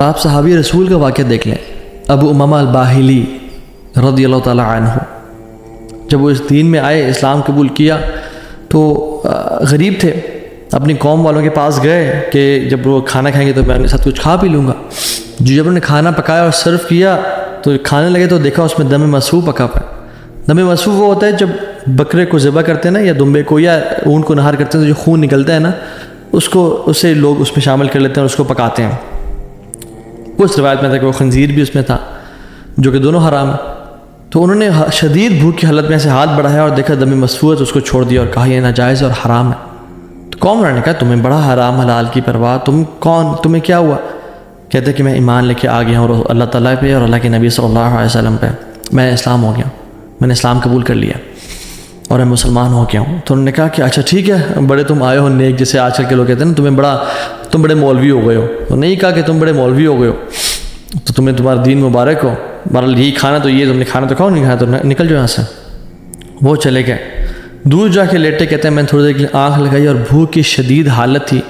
آپ صحابی رسول کا واقعہ دیکھ لیں، ابو امامہ الباہلی رضی اللہ تعالیٰ عنہ، جب وہ اس دین میں آئے، اسلام قبول کیا تو غریب تھے، اپنی قوم والوں کے پاس گئے کہ جب وہ کھانا کھائیں گے تو میں ان کے ساتھ کچھ کھا پی لوں گا۔ جب انہوں نے کھانا پکایا اور سرو کیا تو کھانے لگے تو دیکھا اس میں دم مسفوح پکا پا ہے۔ دم مسفوح وہ ہوتا ہے جب بکرے کو ذبح کرتے ہیں نا، یا دمبے کو یا اونٹ کو نہار کرتے ہیں تو جو خون نکلتا ہے نا، اسے لوگ اس میں شامل کر لیتے ہیں اور اس کو پکاتے ہیں۔ اس روایت میں تھا کہ وہ خنزیر بھی اس میں تھا، جو کہ دونوں حرام ہیں۔ تو انہوں نے شدید بھوک کی حالت میں ایسے ہاتھ بڑھایا اور دیکھا دم مسفوح ہے تو اس کو چھوڑ دیا اور کہا یہ ناجائز اور حرام ہے۔ تو قوم والوں نے کہا تمہیں بڑا حرام حلال کی پرواہ، تم کون، تمہیں کیا ہوا؟ کہتے کہ میں ایمان لے کے آ گیا ہوں اللہ تعالیٰ پہ اور اللہ کے نبی صلی اللہ علیہ وسلم پہ، میں اسلام ہو گیا، میں نے اسلام قبول کر لیا اور میں مسلمان ہو گیا ہوں۔ تو انہوں نے کہا کہ اچھا ٹھیک ہے، بڑے تم آئے ہو نیک، جیسے آج کل کے لوگ کہتے ہیں نا تم بڑے مولوی ہو گئے ہو۔ تو نہیں کہا کہ تم بڑے مولوی ہو گئے ہو تو تمہیں تمہارا دین مبارک ہو، بہرحال یہی کھانا تو یہ، تم نے کھانا تو کھاؤ، نہیں کھانا تو نکل جاؤ یہاں سے۔ وہ چلے گئے، دور جا کے لیٹے، کہتے ہیں میں نے تھوڑی دیر کے لیے آنکھ لگائی اور بھوک کی شدید حالت تھی۔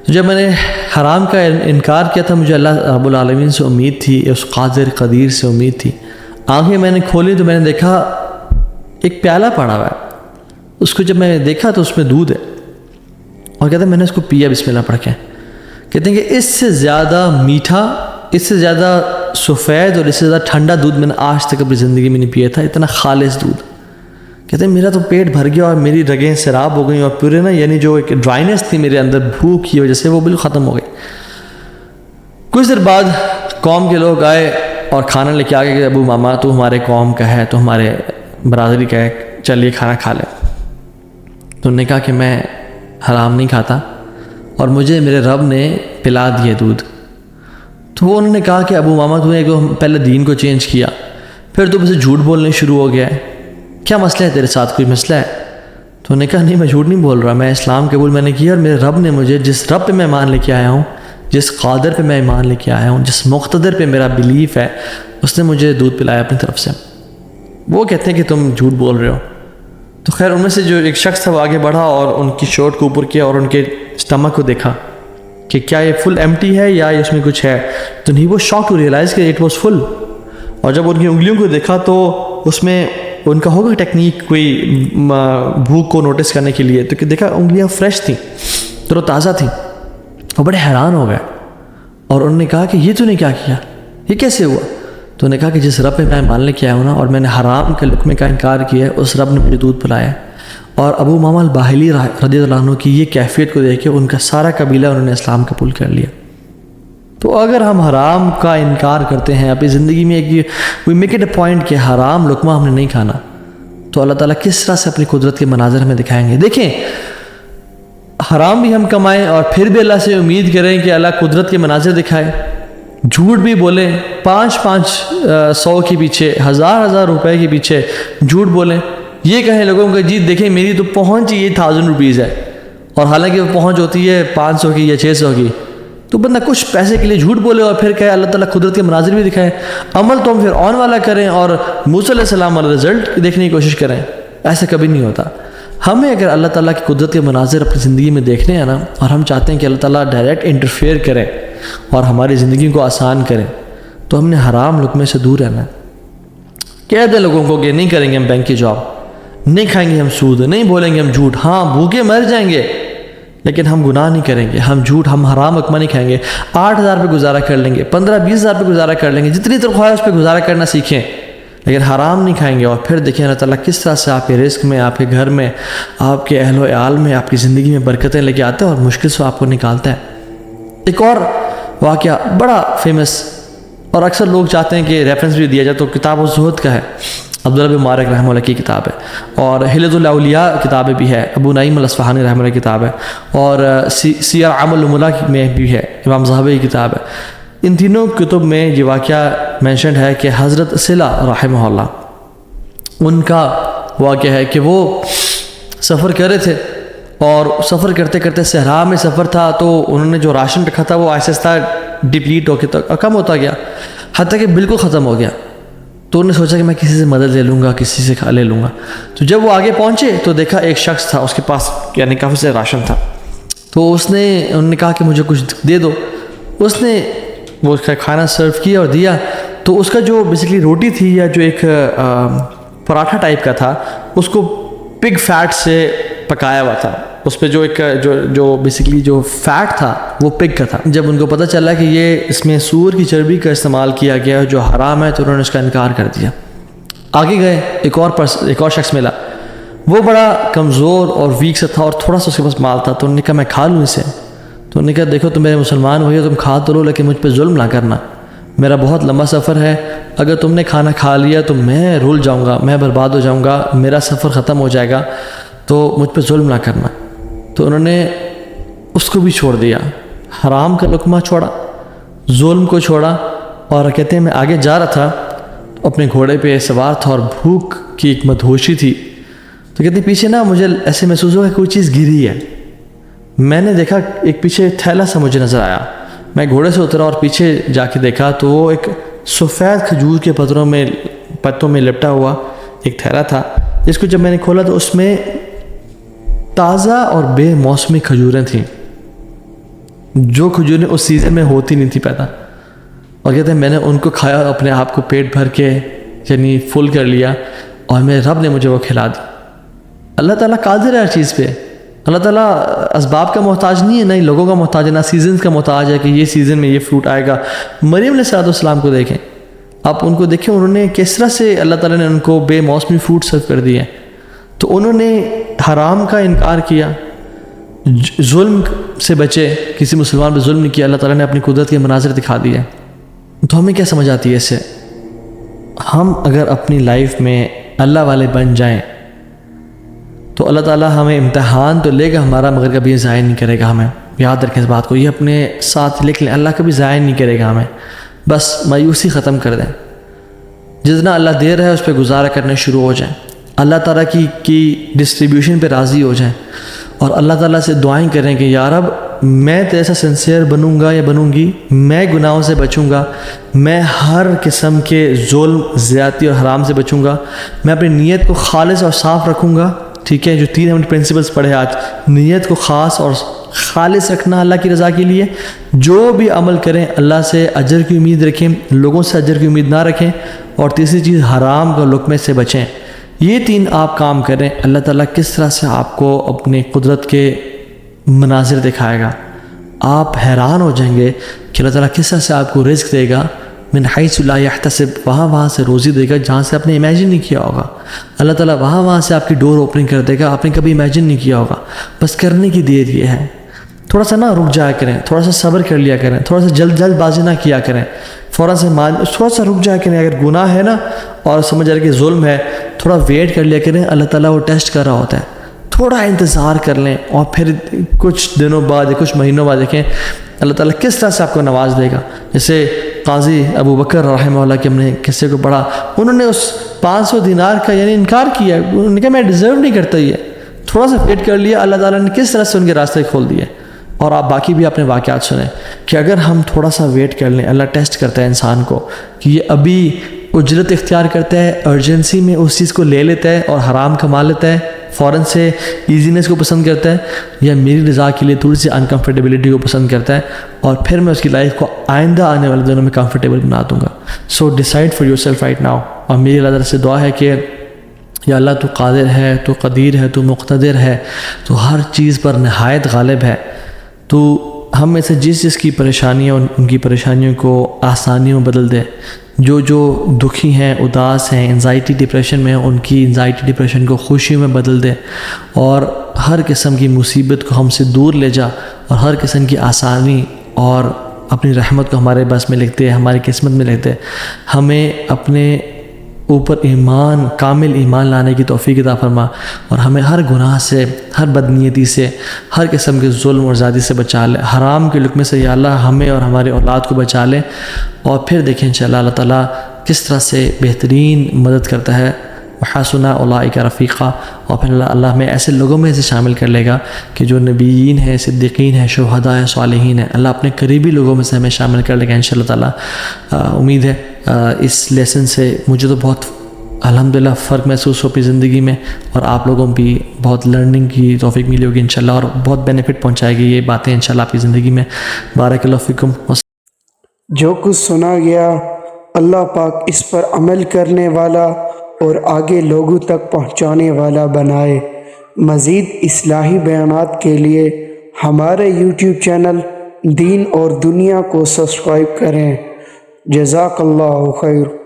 تو جب میں نے حرام کا انکار کیا تھا، مجھے اللہ رب العالمین سے امید تھی، اس قادر قدیر سے امید تھی۔ آنکھیں میں نے کھولی تو میں نے دیکھا ایک پیالہ پڑا ہوا ہے، اس کو جب میں نے دیکھا تو اس میں دودھ ہے، اور کہتے ہیں میں نے اس کو پیا بسم اللہ پڑھ کے۔ کہتے ہیں کہ اس سے زیادہ میٹھا، اس سے زیادہ سفید اور اس سے زیادہ ٹھنڈا دودھ میں نے آج تک اپنی زندگی میں نہیں پیا تھا، اتنا خالص دودھ۔ کہتے ہیں میرا تو پیٹ بھر گیا اور میری رگیں سیراب ہو گئیں اور پورے نا، یعنی جو ایک ڈرائنس تھی میرے اندر بھوک کی وجہ سے، وہ بالکل ختم ہو گئی۔ کچھ دیر بعد قوم کے لوگ آئے اور کھانا لے کے آگے کہ ابو ماما تو ہمارے قوم کا ہے، تو ہمارے برادری کا ہے، چلیے کھانا کھا لے۔ تو انہوں نے کہا کہ میں حرام نہیں کھاتا اور مجھے میرے رب نے پلا دیے دودھ۔ تو وہ انہوں نے کہا کہ ابو ماما تو نے پہلے دین کو چینج کیا، پھر تو اسے جھوٹ بولنے شروع ہو گیا ہے، کیا مسئلہ ہے تیرے ساتھ، کوئی مسئلہ ہے؟ تو انہوں نے کہا نہیں میں جھوٹ نہیں بول رہا، میں اسلام قبول میں نے کیا اور میرے رب نے مجھے، جس رب پہ میں ایمان لے کے آیا ہوں، جس قادر پہ میں ایمان لے کے آیا ہوں، جس مقتدر پہ میرا بلیف ہے، اس نے مجھے دودھ پلایا اپنی طرف سے۔ وہ کہتے ہیں کہ تم جھوٹ بول رہے ہو۔ تو خیر ان میں سے جو ایک شخص تھا وہ آگے بڑھا اور ان کی شرٹ کو اوپر کیا اور ان کے اسٹمک کو دیکھا کہ کیا یہ فل ایمٹی ہے یا اس میں کچھ ہے۔ تو نہیں، وہ شاک ٹو ریئلائز کہ اٹ واز فل۔ اور جب ان کی انگلیوں کو دیکھا تو اس میں ان کا ہوگا ٹیکنیک کوئی بھوک کو نوٹس کرنے کے لیے، تو کہ دیکھا انگلیاں فریش تھیں، تر و تازہ تھیں، وہ بڑے حیران ہو گئے اور انہوں نے کہا کہ یہ تو نے کیا کیا، یہ کیسے ہوا؟ تو انہوں نے کہا کہ جس رب پہ میں مان لے کے آیا ہوں نا، اور میں نے حرام کے لقمے کا انکار کیا ہے، اس رب نے مجھے دودھ پلایا ہے۔ اور ابو امامہ الباہلی رضی اللہ عنہ کی یہ کیفیت کو دیکھ کے ان کا سارا قبیلہ انہوں نے اسلام قبول کر لیا۔ تو اگر ہم حرام کا انکار کرتے ہیں اپنی زندگی میں، we make it a point کہ حرام لقمہ ہم نے نہیں کھانا، تو اللہ تعالیٰ کس طرح سے اپنی قدرت کے مناظر ہمیں دکھائیں گے۔ دیکھیں، حرام بھی ہم کمائیں اور پھر بھی اللہ سے امید کریں کہ اللہ قدرت کے مناظر دکھائے، جھوٹ بھی بولیں، 500 کے پیچھے، 1000 روپے کے پیچھے جھوٹ بولیں، یہ کہیں لوگوں کو جی دیکھیں میری تو پہنچ یہ 1000 روپیز ہے، اور حالانکہ وہ پہنچ ہوتی ہے 500 کی یا 600 کی، تو بندہ کچھ پیسے کے لیے جھوٹ بولے اور پھر کہے اللہ تعالیٰ قدرت کے مناظر بھی دکھائے۔ عمل تو ہم پھر آن والا کریں اور موسیٰ علیہ السلام والا رزلٹ دیکھنے کی کوشش کریں، ایسا کبھی نہیں ہوتا۔ ہمیں اگر اللہ تعالیٰ کی قدرت کے مناظر اپنی زندگی میں دیکھنے ہیں نا، اور ہم چاہتے ہیں کہ اللہ تعالیٰ ڈائریکٹ انٹرفیئر کرے اور ہماری زندگی کو آسان کرے، تو ہم نے حرام لقمے سے دور رہنا ہے۔ کہہ دیں لوگوں کو کہ نہیں کریں گے ہم بینک کی جاب، نہیں کھائیں گے ہم سود، نہیں بولیں گے ہم جھوٹ، ہاں بھوکے مر جائیں گے لیکن ہم گناہ نہیں کریں گے، ہم جھوٹ، ہم حرام لقمہ نہیں کھائیں گے، 8000 پہ گزارا کر لیں گے، 15-20 ہزار پہ گزارا کر لیں گے، جتنی تنخواہ ہے اس پہ گزارا کرنا سیکھیں، لیکن حرام نہیں کھائیں گے۔ اور پھر دیکھیں اللہ تعالیٰ کس طرح سے آپ کے رزق میں، آپ کے گھر میں، آپ کے اہل و عیال میں، آپ کی زندگی میں برکتیں لے کے آتا ہے اور مشکل سے آپ کو نکالتا ہے۔ ایک اور واقعہ بڑا فیمس اور اکثر لوگ چاہتے ہیں کہ ریفرنس بھی دیا جائے، تو کتاب الزہد کا ہے، عبداللہ بن مبارک رحمہ اللہ کی کتاب ہے، اور حلۃ الاولیاء کتابیں بھی ہے، ابو نعیم الاصفہانی رحمہ اللہ کی کتاب ہے، اور سیر اعمال النبلاء میں بھی ہے، امام زاہبی کی کتاب ہے۔ ان تینوں کتب میں یہ واقعہ مینشنڈ ہے کہ حضرت صلہ رحمہ اللہ، ان کا واقعہ ہے کہ وہ سفر کر رہے تھے اور سفر کرتے کرتے صحرا میں سفر تھا، تو انہوں نے جو راشن رکھا تھا وہ آہستہ آہستہ ڈپلیٹ ہو کے کم ہوتا گیا، حتیٰ کہ بالکل ختم ہو گیا۔ تو انہوں نے سوچا کہ میں کسی سے مدد لے لوں گا، کسی سے لے لوں گا۔ تو جب وہ آگے پہنچے تو دیکھا ایک شخص تھا، اس کے پاس یعنی کافی سے راشن تھا، تو انہوں نے کہا کہ مجھے کچھ دے دو۔ اس نے وہ اس کا کھانا سرو کیا اور دیا، تو اس کا جو بیسکلی روٹی تھی یا جو ایک پراٹھا ٹائپ کا تھا، اس کو پگ فیٹ سے پکایا ہوا تھا، اس پہ جو ایک جو بیسکلی جو فیٹ تھا وہ پگ کا تھا۔ جب ان کو پتہ چلا کہ یہ اس میں سور کی چربی کا استعمال کیا گیا جو حرام ہے، تو انہوں نے اس کا انکار کر دیا۔ آگے گئے، ایک اور شخص ملا، وہ بڑا کمزور اور ویک سے تھا اور تھوڑا سا اس کے پاس مال تھا، تو انہوں نے کہا میں کھا لوں اسے۔ تو انہوں نے کہا دیکھو تم میرے مسلمان ہوئے، تم کھا تو لو لیکن مجھ پہ ظلم نہ کرنا، میرا بہت لمبا سفر ہے، اگر تم نے کھانا کھا لیا تو میں رول جاؤں گا، میں برباد ہو جاؤں گا، میرا سفر ختم ہو جائے گا، تو مجھ پہ ظلم نہ کرنا۔ تو انہوں نے اس کو بھی چھوڑ دیا، حرام کا لقمہ چھوڑا، ظلم کو چھوڑا، اور کہتے ہیں میں آگے جا رہا تھا، اپنے گھوڑے پہ سوار تھا اور بھوک کی ایک مدہوشی تھی، تو کہتے ہیں پیچھے نا مجھے ایسے محسوس ہوا کہ کوئی چیز گری ہے، میں نے دیکھا ایک پیچھے تھیلا سا مجھے نظر آیا، میں گھوڑے سے اترا اور پیچھے جا کے دیکھا تو وہ ایک سفید کھجور کے پتوں میں لپٹا ہوا ایک تھیلا تھا، جس کو جب میں نے کھولا تو اس میں تازہ اور بے موسمی کھجوریں تھیں، جو کھجوریں اس سیزن میں ہوتی نہیں تھی پیدا، اور کہتے ہیں میں نے ان کو کھایا اور اپنے آپ کو پیٹ بھر کے یعنی فل کر لیا، اور میرے رب نے مجھے وہ کھلا دی۔ اللہ تعالیٰ قادر ہے ہر چیز پہ، اللہ تعالیٰ اسباب کا محتاج نہیں ہے، نہ ہی لوگوں کا محتاج ہے، نہ سیزنز کا محتاج ہے کہ یہ سیزن میں یہ فروٹ آئے گا۔ مریم علیہ السلام کو دیکھیں، آپ ان کو دیکھیں، انہوں نے کس طرح سے اللہ تعالیٰ نے ان کو بے موسمی فروٹ سرو کر دیے، تو انہوں نے حرام کا انکار کیا، ظلم سے بچے، کسی مسلمان پہ ظلم نہیں کیا، اللہ تعالیٰ نے اپنی قدرت کے مناظر دکھا دیے۔ تو ہمیں کیا سمجھ آتی ہے اس سے؟ ہم اگر اپنی لائف میں اللہ والے بن جائیں تو اللہ تعالیٰ ہمیں امتحان تو لے گا ہمارا، مگر کبھی ضائع نہیں کرے گا ہمیں۔ یاد رکھیں اس بات کو، یہ اپنے ساتھ لکھ لیں، اللہ کبھی ضائع نہیں کرے گا ہمیں، بس مایوسی ختم کر دیں، جتنا اللہ دے رہا ہے اس پہ گزارا کرنے شروع ہو جائیں، اللہ تعالیٰ کی ڈسٹریبیوشن پہ راضی ہو جائیں، اور اللہ تعالیٰ سے دعائیں کریں کہ یا رب میں تیرے سے سنسیئر بنوں گا یا بنوں گی، میں گناہوں سے بچوں گا، میں ہر قسم کے ظلم، زیادتی اور حرام سے بچوں گا، میں اپنی نیت کو خالص اور صاف رکھوں گا۔ ٹھیک ہے، جو 3 ہم نے پرنسپلس پڑھے آج، نیت کو خاص اور خالص رکھنا اللہ کی رضا کے لیے، جو بھی عمل کریں اللہ سے اجر کی امید رکھیں، لوگوں سے اجر کی امید نہ رکھیں، اور تیسری چیز حرام کا لقمے سے بچیں۔ یہ 3 آپ کام کریں، اللہ تعالیٰ کس طرح سے آپ کو اپنی قدرت کے مناظر دکھائے گا، آپ حیران ہو جائیں گے کہ اللہ تعالیٰ کس طرح سے آپ کو رزق دے گا، من حیث لا یحتسب، وہاں سے روزی دے گا جہاں سے آپ نے امیجن نہیں کیا ہوگا، اللہ تعالیٰ وہاں سے آپ کی ڈور اوپننگ کر دے گا، آپ نے کبھی امیجن نہیں کیا ہوگا۔ بس کرنے کی دیر یہ ہے، تھوڑا سا نہ رک جایا کریں، تھوڑا سا صبر کر لیا کریں، تھوڑا سا جلد بازی نہ کیا کریں، تھوڑا سا رک جایا کریں، اگر گناہ ہے نا اور سمجھ آ رہا کہ ظلم ہے، تھوڑا ویٹ کر لیا کریں، اللہ تعالیٰ وہ ٹیسٹ کر رہا ہوتا ہے، تھوڑا انتظار کر لیں، اور پھر کچھ دنوں بعد یا کچھ مہینوں بعد دیکھیں اللہ تعالیٰ کس طرح سے آپ کو نواز دے گا۔ جیسے قاضی ابو بکر رحمہ اللہ کے ہم نے قصے کو پڑھا، انہوں نے اس 500 دینار کا یعنی انکار کیا، انہوں نے کہا میں ڈیزرو نہیں کرتا، یہ تھوڑا سا ویٹ کر لیا، اللہ تعالیٰ نے کس طرح سے ان کے راستے کھول دیے۔ اور آپ باقی بھی اپنے واقعات سنیں کہ اگر ہم تھوڑا سا ویٹ کر لیں، اللہ ٹیسٹ کرتا ہے انسان کو کہ یہ ابھی اجرت اختیار کرتا ہے، ارجنسی میں اس چیز کو لے لیتا ہے اور حرام کما لیتا ہے، فوراً سے ایزینس کو پسند کرتا ہے، یا میری رضا کے لیے تھوڑی سی انکمفرٹیبلٹی کو پسند کرتا ہے، اور پھر میں اس کی لائف کو آئندہ آنے والے دنوں میں کمفرٹیبل بنا دوں گا۔ So decide for yourself right now. اور میری اللہ تعالیٰ سے دعا ہے کہ یا اللہ تو قادر ہے، تو قدیر ہے، تو مقتدر ہے، تو ہر چیز پر نہایت غالب ہے، تو ہم میں سے جس کی پریشانیاں ان کی پریشانیوں کو آسانیوں میں بدل دے، جو دکھی ہیں، اداس ہیں، انزائٹی ڈپریشن میں ہیں، ان کی انزائٹی ڈپریشن کو خوشیوں میں بدل دے، اور ہر قسم کی مصیبت کو ہم سے دور لے جا، اور ہر قسم کی آسانی اور اپنی رحمت کو ہمارے بس میں لکھتے، ہماری قسمت میں لکھتے، ہمیں اپنے اوپر ایمان، کامل ایمان لانے کی توفیق عطا فرما، اور ہمیں ہر گناہ سے، ہر بدنیتی سے، ہر قسم کے ظلم اور زیادتی سے بچا لے، حرام کے لقمے سے یا اللہ ہمیں اور ہمارے اولاد کو بچا لے، اور پھر دیکھیں انشاءاللہ اللہ تعالیٰ کس طرح سے بہترین مدد کرتا ہے۔ وحسن اولئک رفیقا، اور پھر اللہ ہمیں ایسے لوگوں میں سے شامل کر لے گا کہ جو نبیین ہیں، صدیقین ہیں، شہداء ہیں، صالحین ہیں، اللہ اپنے قریبی لوگوں میں سے ہمیں شامل کر لے گا انشاءاللہ تعالیٰ۔ امید ہے اس لیسن سے مجھے تو بہت الحمدللہ فرق محسوس ہو اپنی زندگی میں، اور آپ لوگوں بھی بہت لرننگ کی توفیق ملی ہوگی انشاءاللہ، اور بہت بینیفٹ پہنچائے گی یہ باتیں انشاءاللہ آپ کی زندگی میں۔ بارک اللہ فیکم۔ جو کچھ سنا گیا اللہ پاک اس پر عمل کرنے والا اور آگے لوگوں تک پہنچانے والا بنائے۔ مزید اصلاحی بیانات کے لیے ہمارے یوٹیوب چینل دین اور دنیا کو سبسکرائب کریں۔ جزاک اللہ خیر۔